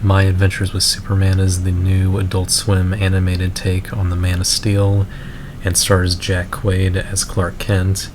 My Adventures with Superman is the new Adult Swim animated take on the Man of Steel and stars Jack Quaid as Clark Kent,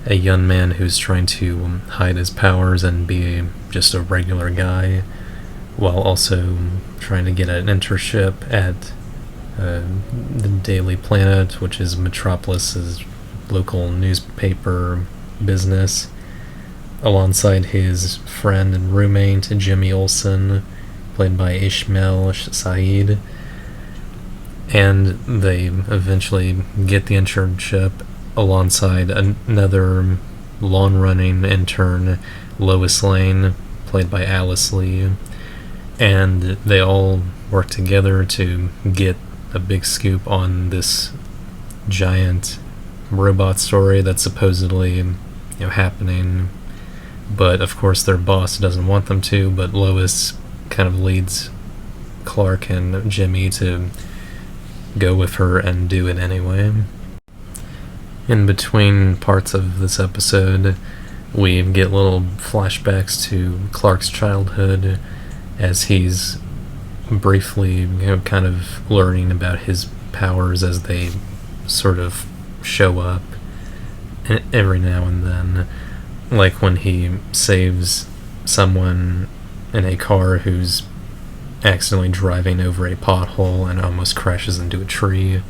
a young man who's trying to hide his powers and be just a regular guy, while also trying to get an internship at the Daily Planet, which is Metropolis's local newspaper business, alongside his friend and roommate Jimmy Olsen, played by Ishmael Saeed. And they eventually get the internship alongside another long-running intern, Lois Lane, played by Alice Lee, and they all work together to get a big scoop on this giant robot story that's supposedly happening, but of course their boss doesn't want them to, but Lois kind of leads Clark and Jimmy to go with her and do it anyway. In between parts of this episode, we get little flashbacks to Clark's childhood as he's briefly, kind of learning about his powers as they sort of show up every now and then. Like when he saves someone in a car who's accidentally driving over a pothole and almost crashes into a tree,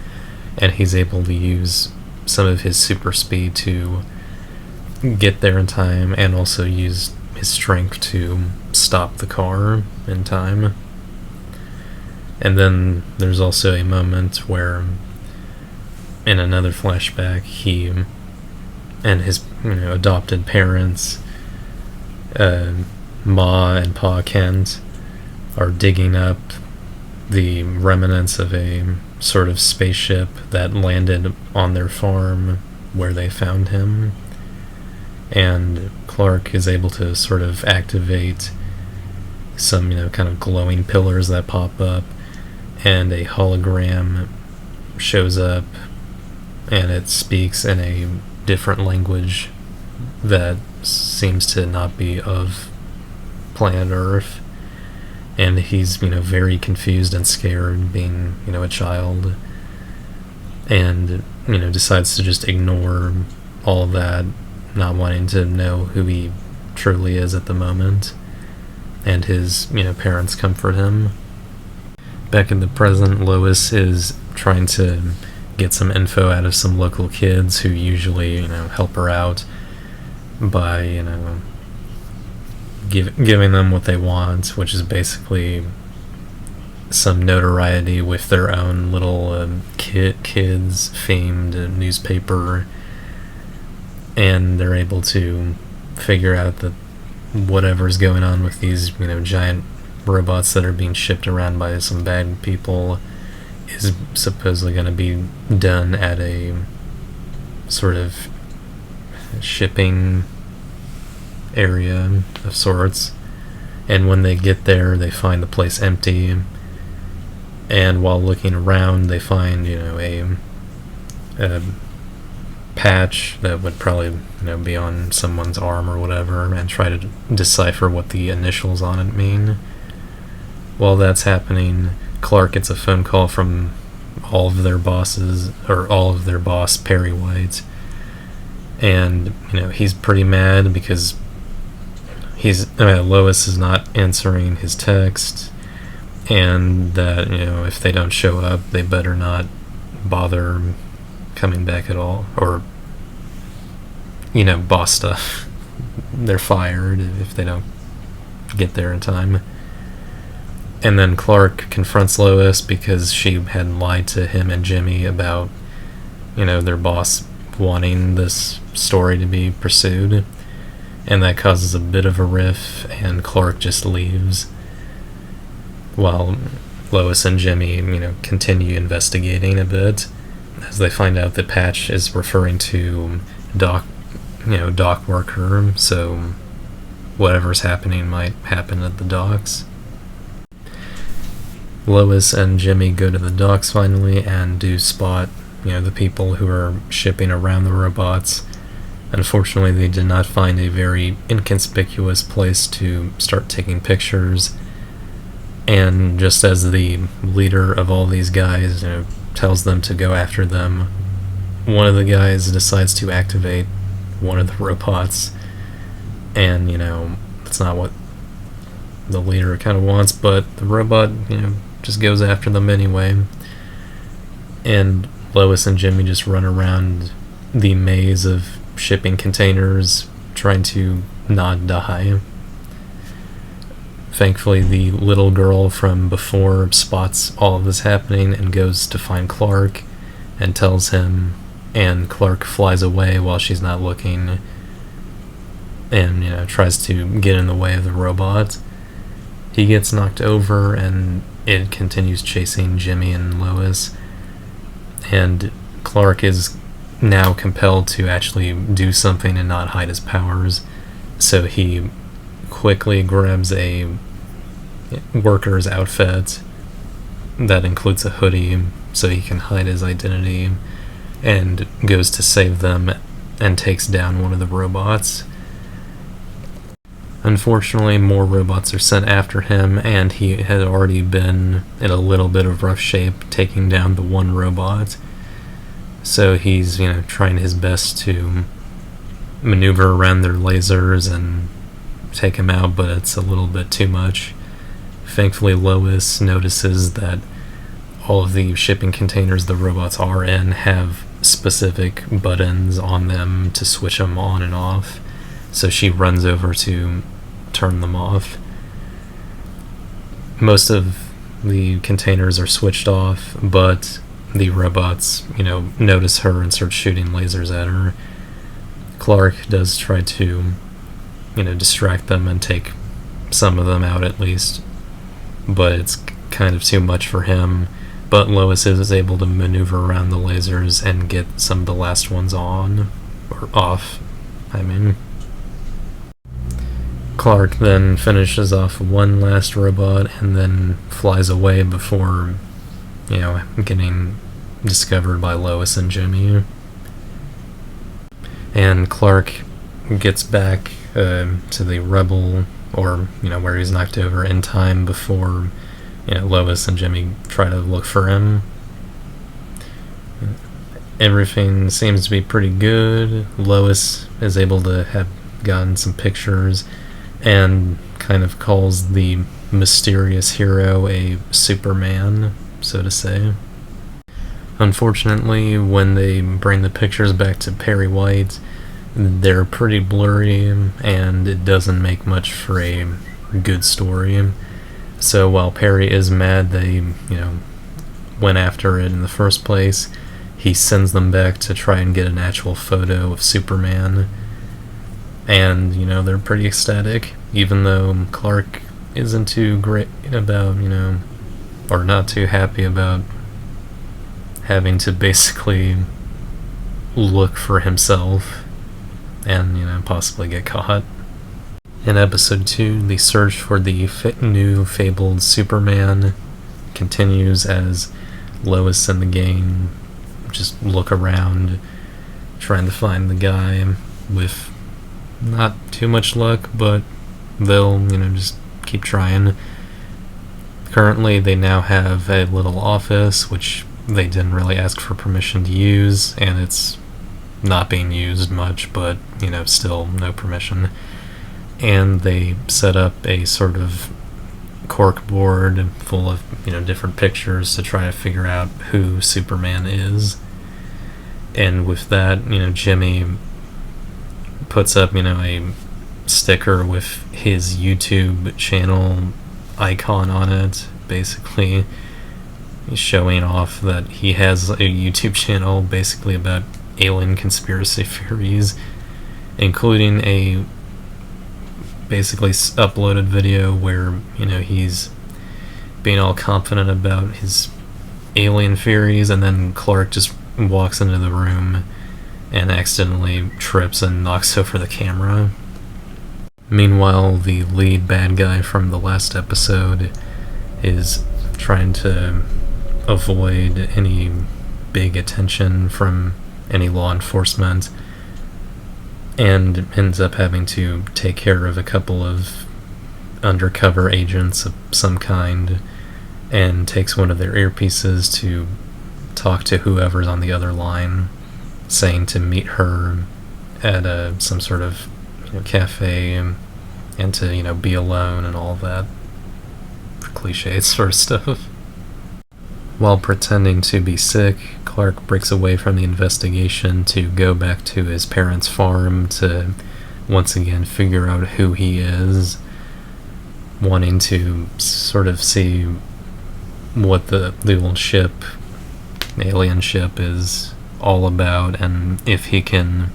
and he's able to use some of his super speed to get there in time and also use his strength to stop the car in time. And then there's also a moment where in another flashback he and his adopted parents, Ma and Pa Kent, are digging up the remnants of a sort of spaceship that landed on their farm where they found him, and Clark is able to sort of activate some kind of glowing pillars that pop up, and a hologram shows up and it speaks in a different language that seems to not be of planet Earth, and he's very confused and scared, being a child, and decides to just ignore all of that, not wanting to know who he truly is at the moment, and his parents comfort him. Back in the present, Lois is trying to get some info out of some local kids who usually help her out by giving them what they want, which is basically some notoriety with their own little kids themed newspaper, and they're able to figure out that whatever's going on with these giant robots that are being shipped around by some bad people is supposedly going to be done at a sort of shipping area of sorts. And when they get there, they find the place empty, and while looking around they find a patch that would probably be on someone's arm or whatever, and try to decipher what the initials on it mean. While that's happening, Clark gets a phone call from all of their bosses, or all of their boss, Perry White, and he's pretty mad because Lois is not answering his text, and that if they don't show up, they better not bother coming back at all, or boss stuff. They're fired if they don't get there in time. And then Clark confronts Lois because she had lied to him and Jimmy about their boss wanting this story to be pursued, and that causes a bit of a riff, and Clark just leaves while Lois and Jimmy continue investigating a bit, as they find out that Patch is referring to dock worker, so whatever's happening might happen at the docks. Lois and Jimmy go to the docks finally and do spot the people who are shipping around the robots. Unfortunately, they did not find a very inconspicuous place to start taking pictures, And just as the leader of all these guys, tells them to go after them, one of the guys decides to activate one of the robots, and that's not what the leader kind of wants, but the robot just goes after them anyway, and Lois and Jimmy just run around the maze of shipping containers trying to not die. Thankfully, the little girl from before spots all of this happening and goes to find Clark and tells him, and Clark flies away while she's not looking and tries to get in the way of the robot. He gets knocked over and it continues chasing Jimmy and Lois, and Clark is now compelled to actually do something and not hide his powers, so he quickly grabs a worker's outfit that includes a hoodie so he can hide his identity, and goes to save them and takes down one of the robots. Unfortunately, more robots are sent after him, and he had already been in a little bit of rough shape taking down the one robot. So he's, trying his best to maneuver around their lasers and take him out, but it's a little bit too much. Thankfully, Lois notices that all of the shipping containers the robots are in have specific buttons on them to switch them on and off, so she runs over to turn them off. Most of the containers are switched off, but the robots, notice her and start shooting lasers at her. Clark does try to, distract them and take some of them out at least, but it's kind of too much for him. But Lois is able to maneuver around the lasers and get some of the last ones on, or off, Clark then finishes off one last robot and then flies away before, getting discovered by Lois and Jimmy. And Clark gets back to the Rebel, or, where he's knocked over, in time before, Lois and Jimmy try to look for him. Everything seems to be pretty good. Lois is able to have gotten some pictures and kind of calls the mysterious hero a Superman, so to say. Unfortunately, when they bring the pictures back to Perry White, they're pretty blurry, and it doesn't make much for a good story. So while Perry is mad they, went after it in the first place, he sends them back to try and get an actual photo of Superman. And, they're pretty ecstatic, even though Clark isn't too great about, or not too happy about having to basically look for himself and, possibly get caught. In episode 2, the search for the new fabled Superman continues as Lois and the gang just look around, trying to find the guy with not too much luck, but they'll, just keep trying. Currently, they now have a little office, which they didn't really ask for permission to use, and it's not being used much, but, still no permission. And they set up a sort of cork board full of, different pictures to try to figure out who Superman is. And with that, Jimmy puts up, a sticker with his YouTube channel icon on it, basically showing off that he has a YouTube channel basically about alien conspiracy theories, including a basically uploaded video where, he's being all confident about his alien theories, and then Clark just walks into the room and accidentally trips and knocks over the camera. Meanwhile, the lead bad guy from the last episode is trying to avoid any big attention from any law enforcement, and ends up having to take care of a couple of undercover agents of some kind and takes one of their earpieces to talk to whoever's on the other line, saying to meet her at some sort of cafe and to be alone and all that cliche sort of stuff. While pretending to be sick, Clark breaks away from the investigation to go back to his parents' farm to once again figure out who he is, wanting to sort of see what the old ship, alien ship, is all about, and if he can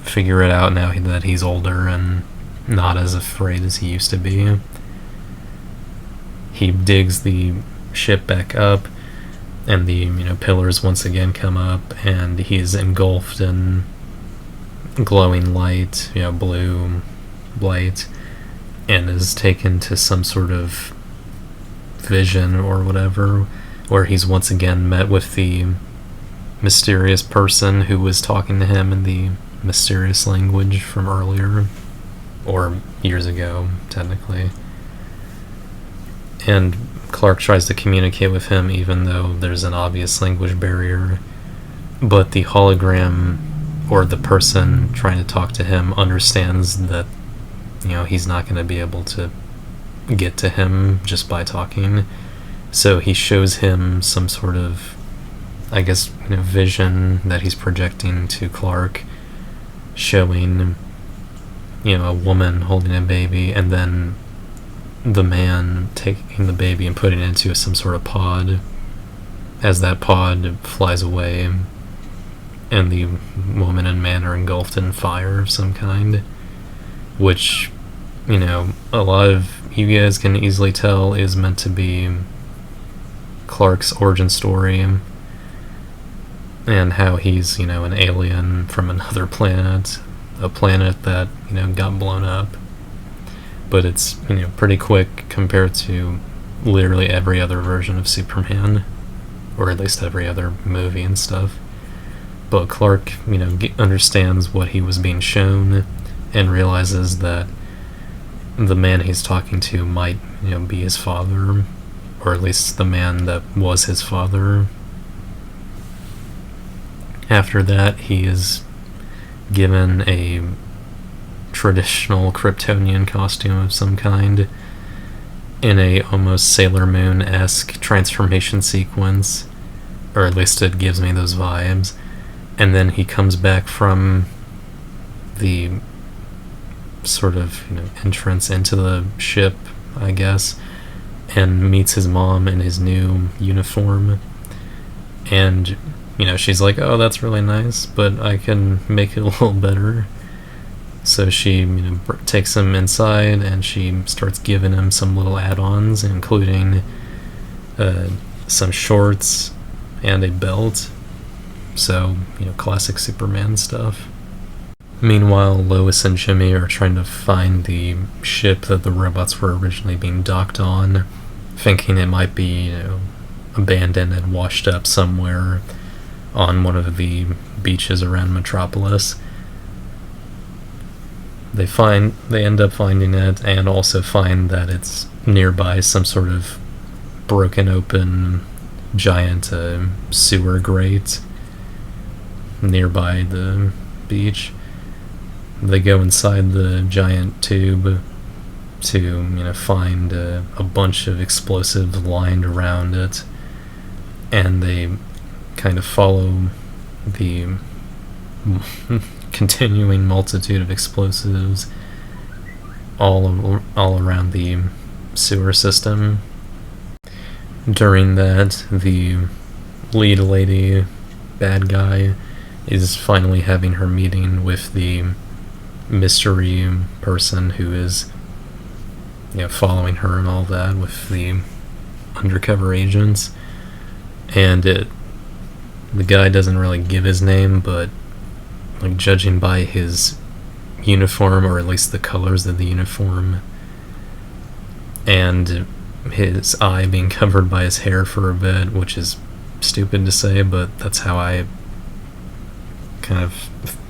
figure it out now that he's older and not as afraid as he used to be. He digs the ship back up, and the pillars once again come up, and he's engulfed in glowing light, blue light, and is taken to some sort of vision or whatever, where he's once again met with the mysterious person who was talking to him in the mysterious language from earlier, or years ago, technically. And Clark tries to communicate with him even though there's an obvious language barrier, but the hologram, or the person trying to talk to him, understands that he's not going to be able to get to him just by talking, so he shows him some sort of, I guess, vision that he's projecting to Clark, showing a woman holding a baby, and then the man taking the baby and putting it into some sort of pod. As that pod flies away, and the woman and man are engulfed in fire of some kind, which a lot of you guys can easily tell is meant to be Clark's origin story, and how he's an alien from another planet, a planet that got blown up. But it's pretty quick compared to literally every other version of Superman, or at least every other movie and stuff. But Clark understands what he was being shown, and realizes that the man he's talking to might be his father, or at least the man that was his father. After that, he is given a traditional Kryptonian costume of some kind in a almost Sailor Moon-esque transformation sequence, or at least it gives me those vibes. And then he comes back from the sort of entrance into the ship, I guess, and meets his mom in his new uniform, and she's like, oh, that's really nice, but I can make it a little better. So she takes him inside, and she starts giving him some little add-ons, including some shorts and a belt. So classic Superman stuff. Meanwhile, Lois and Jimmy are trying to find the ship that the robots were originally being docked on, thinking it might be abandoned and washed up somewhere on one of the beaches around Metropolis. They end up finding it, and also find that it's nearby some sort of broken open giant sewer grate nearby the beach. They go inside the giant tube to find a bunch of explosives lined around it, and they kind of follow the continuing multitude of explosives all around the sewer system. During that, the lead lady, bad guy, is finally having her meeting with the mystery person who is following her and all that, with the undercover agents. And the guy doesn't really give his name, but judging by his uniform, or at least the colors of the uniform, and his eye being covered by his hair for a bit, which is stupid to say, but that's how I kind of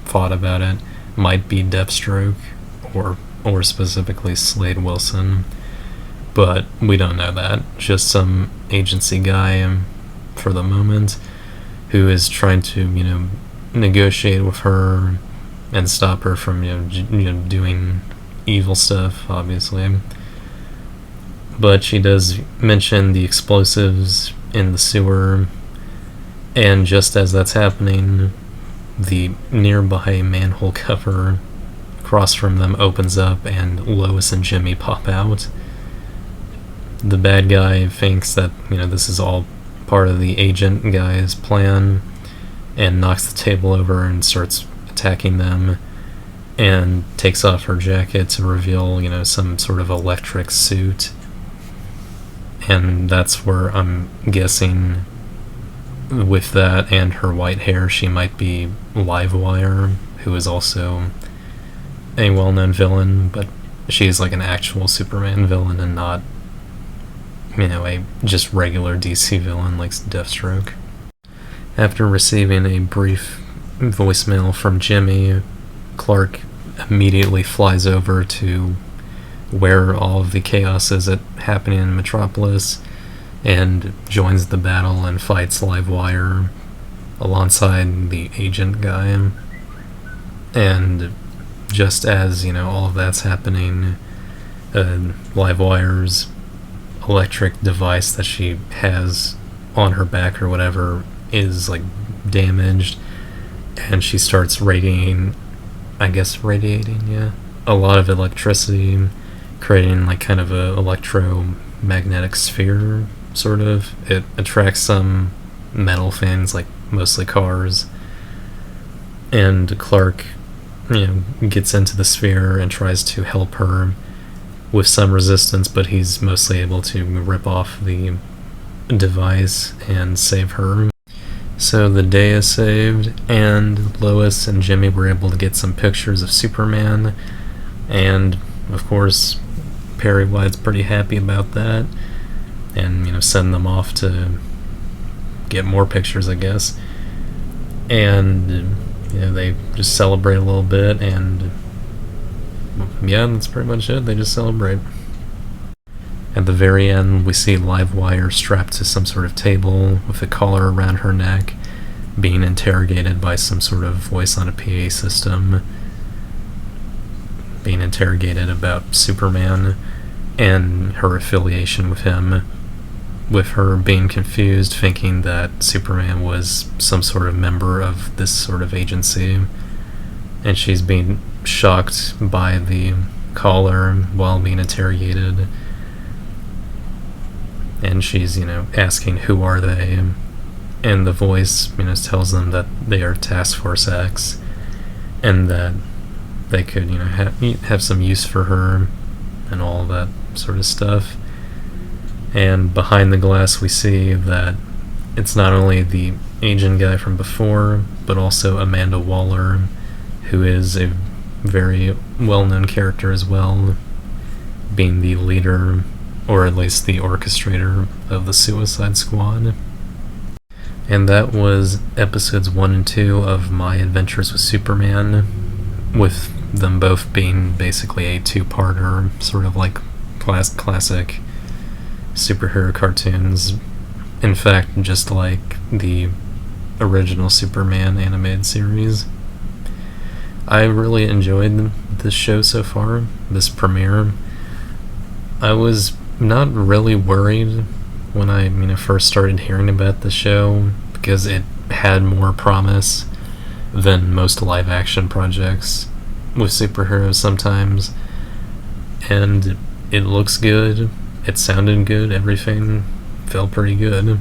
thought about it, might be Deathstroke, or or specifically Slade Wilson, but we don't know that. Just some agency guy for the moment who is trying to, negotiate with her and stop her from, doing evil stuff, obviously. But she does mention the explosives in the sewer, and just as that's happening, the nearby manhole cover across from them opens up and Lois and Jimmy pop out. The bad guy thinks that, this is all part of the agent guy's plan and knocks the table over and starts attacking them and takes off her jacket to reveal, some sort of electric suit. And that's where I'm guessing with that and her white hair, she might be Livewire, who is also a well-known villain, but she's like an actual Superman villain and not, a just regular DC villain like Deathstroke. After receiving a brief voicemail from Jimmy, Clark immediately flies over to where all of the chaos is happening in Metropolis and joins the battle and fights Livewire alongside the agent guy. And just as, all of that's happening, Livewire's electric device that she has on her back or whatever is like damaged, and she starts radiating a lot of electricity, creating like kind of a electromagnetic sphere, sort of. It attracts some metal things, like mostly cars, and Clark gets into the sphere and tries to help her with some resistance, but he's mostly able to rip off the device and save her. So the day is saved, and Lois and Jimmy were able to get some pictures of Superman, and of course Perry White's pretty happy about that, and send them off to get more pictures, I guess. And they just celebrate a little bit, and that's pretty much it. They just celebrate. At the very end, we see Livewire strapped to some sort of table with a collar around her neck, being interrogated by some sort of voice on a PA system, being interrogated about Superman and her affiliation with him, with her being confused, thinking that Superman was some sort of member of this sort of agency, and she's being shocked by the caller while being interrogated. And she's, asking who are they, and the voice, tells them that they are Task Force X, and that they could, have some use for her, and all that sort of stuff. And behind the glass we see that it's not only the agent guy from before, but also Amanda Waller, who is a very well-known character as well, being the leader, or at least the orchestrator, of the Suicide Squad. And that was episodes 1 and 2 of My Adventures with Superman, with them both being basically a two-parter, sort of like classic superhero cartoons. In fact, just like the original Superman animated series. I really enjoyed this show so far, this premiere. I was not really worried when I first started hearing about the show, because it had more promise than most live action projects with superheroes sometimes, and it looks good, it sounded good, everything felt pretty good.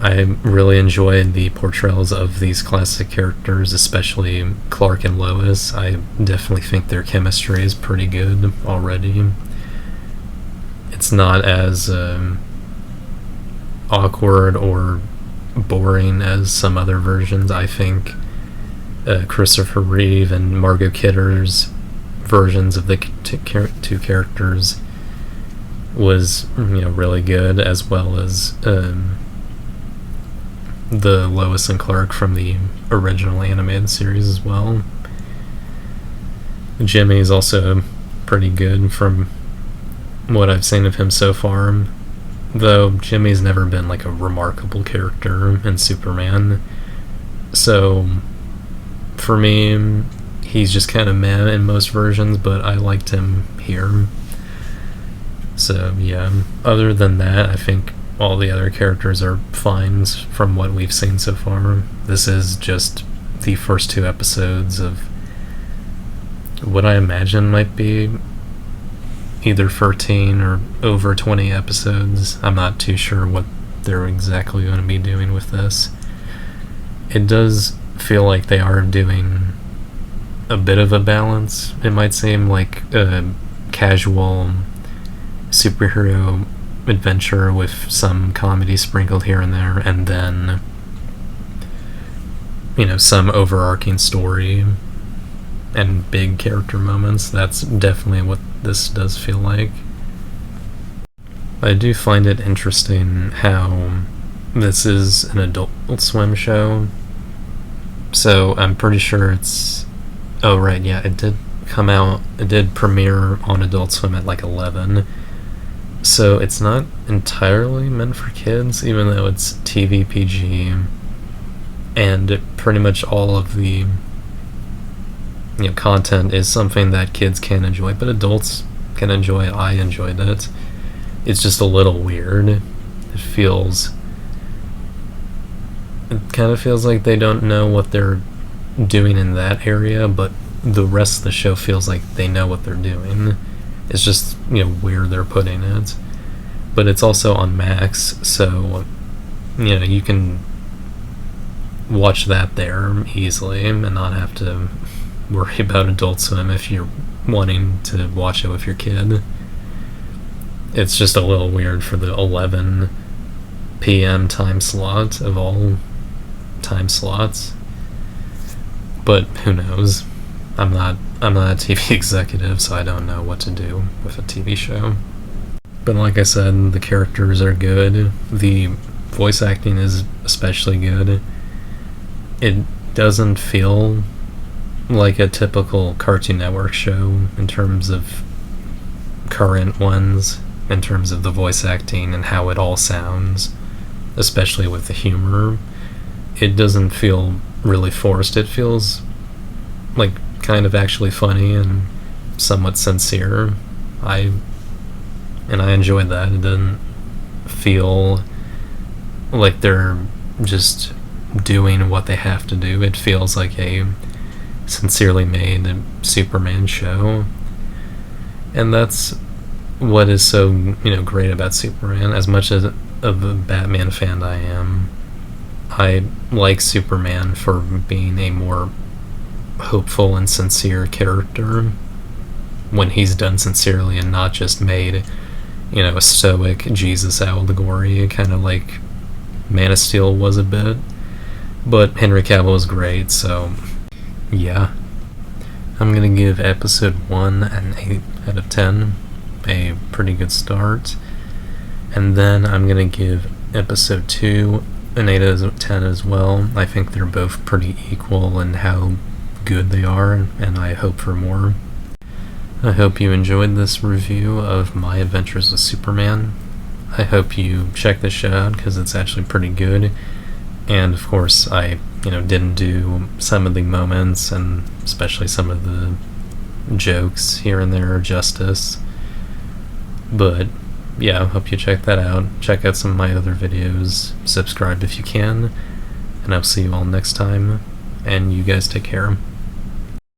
I really enjoyed the portrayals of these classic characters, especially Clark and Lois. I definitely think their chemistry is pretty good already. It's not as awkward or boring as some other versions. I think Christopher Reeve and Margot Kidder's versions of the two characters was really good, as well as the Lois and Clark from the original animated series as well. Jimmy's also pretty good from what I've seen of him so far, though Jimmy's never been like a remarkable character in Superman. So for me, he's just kind of meh in most versions, but I liked him here. So yeah, other than that, I think all the other characters are fine from what we've seen so far. This is just the first 2 episodes of what I imagine might be either 13 or over 20 episodes. I'm not too sure what they're exactly going to be doing with this. It does feel like they are doing a bit of a balance. It might seem like a casual superhero adventure with some comedy sprinkled here and there, and then, some overarching story and big character moments. That's definitely what this does feel like. I do find it interesting how this is an Adult Swim show, so I'm pretty sure it's... Oh right, yeah, it did premiere on Adult Swim at like 11, so it's not entirely meant for kids, even though it's TV PG, and pretty much all of the content is something that kids can enjoy, but adults can enjoy it. I enjoyed it. It's just a little weird. It kind of feels like they don't know what they're doing in that area, but the rest of the show feels like they know what they're doing. It's just, where they're putting it. But it's also on Max, so, you can watch that there easily and not have to worry about Adult Swim if you're wanting to watch it with your kid. It's just a little weird for the 11 p.m. time slot of all time slots. But who knows? I'm not a TV executive, so I don't know what to do with a TV show. But like I said, the characters are good. The voice acting is especially good. It doesn't feel like a typical Cartoon Network show in terms of current ones, in terms of the voice acting and how it all sounds, especially with the humor. It doesn't feel really forced. It feels like kind of actually funny and somewhat sincere. I enjoyed that. It didn't feel like they're just doing what they have to do. It feels like a sincerely made Superman show, and that's what is so great about Superman. As much as of a Batman fan I am, I like Superman for being a more hopeful and sincere character when he's done sincerely and not just made a stoic Jesus allegory, kind of like Man of Steel was a bit. But Henry Cavill was great, so yeah. I'm gonna give episode 1 an 8 out of 10, a pretty good start. And then I'm gonna give episode 2 an 8 out of 10 as well. I think they're both pretty equal in how good they are, and I hope for more. I hope you enjoyed this review of My Adventures with Superman. I hope you check this show out because it's actually pretty good. And of course, I didn't do some of the moments and especially some of the jokes here and there justice. But yeah, I hope you check that out. Check out some of my other videos. Subscribe if you can. And I'll see you all next time. And you guys take care.